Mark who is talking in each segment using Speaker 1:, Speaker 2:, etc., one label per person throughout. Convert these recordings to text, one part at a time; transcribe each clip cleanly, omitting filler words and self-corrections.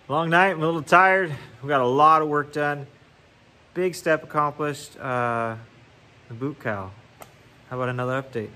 Speaker 1: Long night, I'm a little tired. We got a lot of work done. Big step accomplished. The boot cowl. How about another update?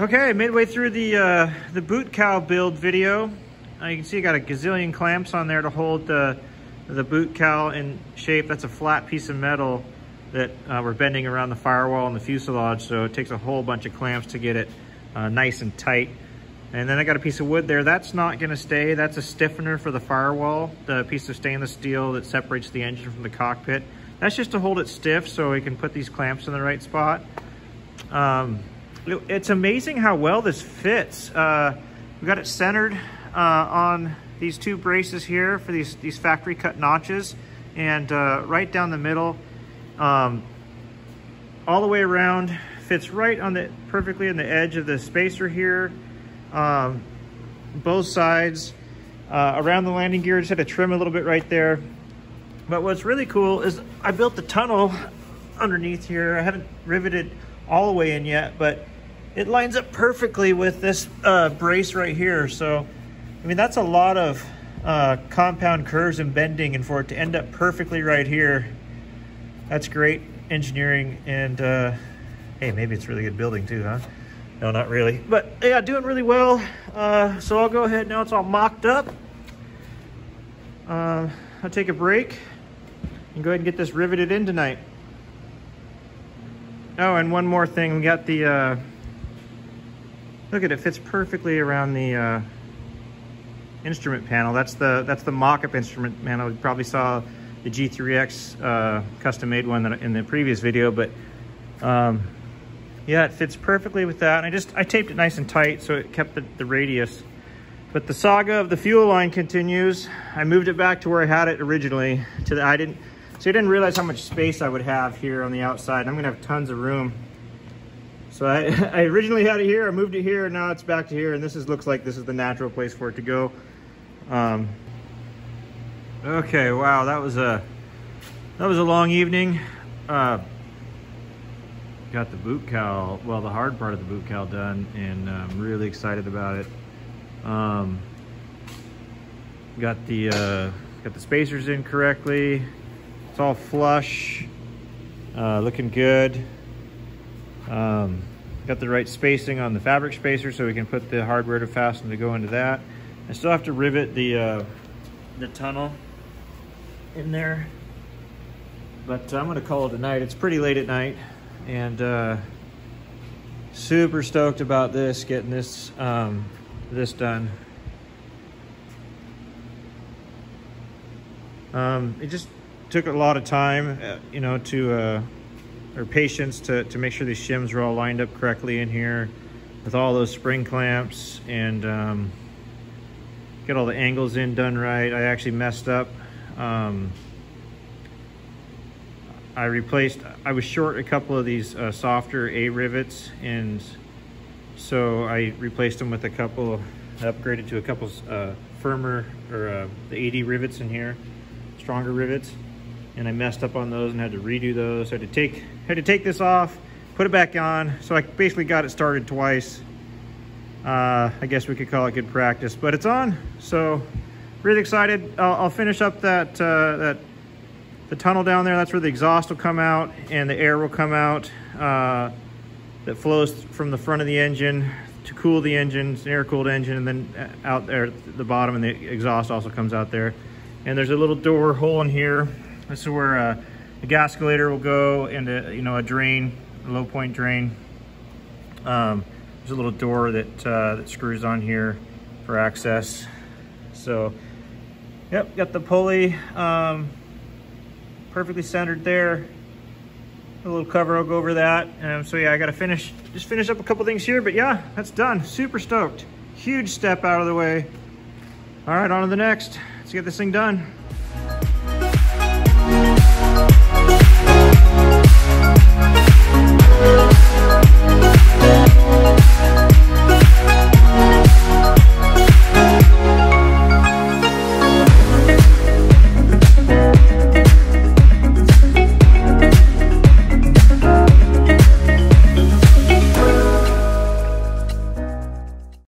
Speaker 1: Okay, midway through the boot cowl build video. You can see I got a gazillion clamps on there to hold the boot cowl in shape. That's a flat piece of metal that we're bending around the firewall and the fuselage, so it takes a whole bunch of clamps to get it nice and tight. And then I got a piece of wood there. That's not gonna stay. That's a stiffener for the firewall, the piece of stainless steel that separates the engine from the cockpit. That's just to hold it stiff so we can put these clamps in the right spot. It's amazing how well this fits. We got it centered on these two braces here for these factory cut notches, and right down the middle, all the way around, fits right on perfectly on the edge of the spacer here. Both sides, around the landing gear, just had to trim a little bit right there. But what's really cool is I built the tunnel underneath here. I haven't riveted all the way in yet, but it lines up perfectly with this brace right here. So, I mean, that's a lot of compound curves and bending, and for it to end up perfectly right here, that's great engineering. And hey, maybe it's really good building too, huh? No, not really. But yeah, doing really well. So I'll go ahead now. It's all mocked up. I'll take a break and go ahead and get this riveted in tonight. Oh, and one more thing. We got the, look at it, fits perfectly around the instrument panel. That's the mock-up instrument panel. You probably saw the G3X custom-made one in the previous video, but yeah, it fits perfectly with that. And I taped it nice and tight so it kept the radius. But the saga of the fuel line continues. I moved it back to where I had it originally. So I didn't realize how much space I would have here on the outside. I'm gonna have tons of room. So I originally had it here, I moved it here, and now it's back to here, and looks like this is the natural place for it to go. Okay, wow, that was a long evening. Got the boot cowl, well, the hard part of the boot cowl done, and I'm really excited about it. Got the spacers in correctly. It's all flush, looking good. Got the right spacing on the fabric spacer so we can put the hardware to fasten to go into that. I still have to rivet the tunnel in there, but I'm gonna call it a night. It's pretty late at night, and super stoked about getting this done. It just took a lot of time, you know, or patience to make sure these shims are all lined up correctly in here. with all those spring clamps and get all the angles in done right. I actually messed up. I was short a couple of these softer A rivets, and so I replaced them with a couple, upgraded to a couple firmer, or the 80 rivets in here, stronger rivets, and I messed up on those and had to redo those. So had to take this off, put it back on, so I basically got it started twice. I guess we could call it good practice, but it's on, so really excited. I'll finish up the tunnel down there. That's where the exhaust will come out and the air will come out that flows from the front of the engine to cool the engine. It's an air-cooled engine, and then out there at the bottom, and the exhaust also comes out there. And there's a little door hole in here. This is where the gasculator will go, and a drain, a low point drain. There's a little door that screws on here for access. So, yep, got the pulley perfectly centered there. A little cover will go over that. So yeah, I gotta just finish up a couple things here, but yeah, that's done. Super stoked. Huge step out of the way. All right, on to the next. Let's get this thing done.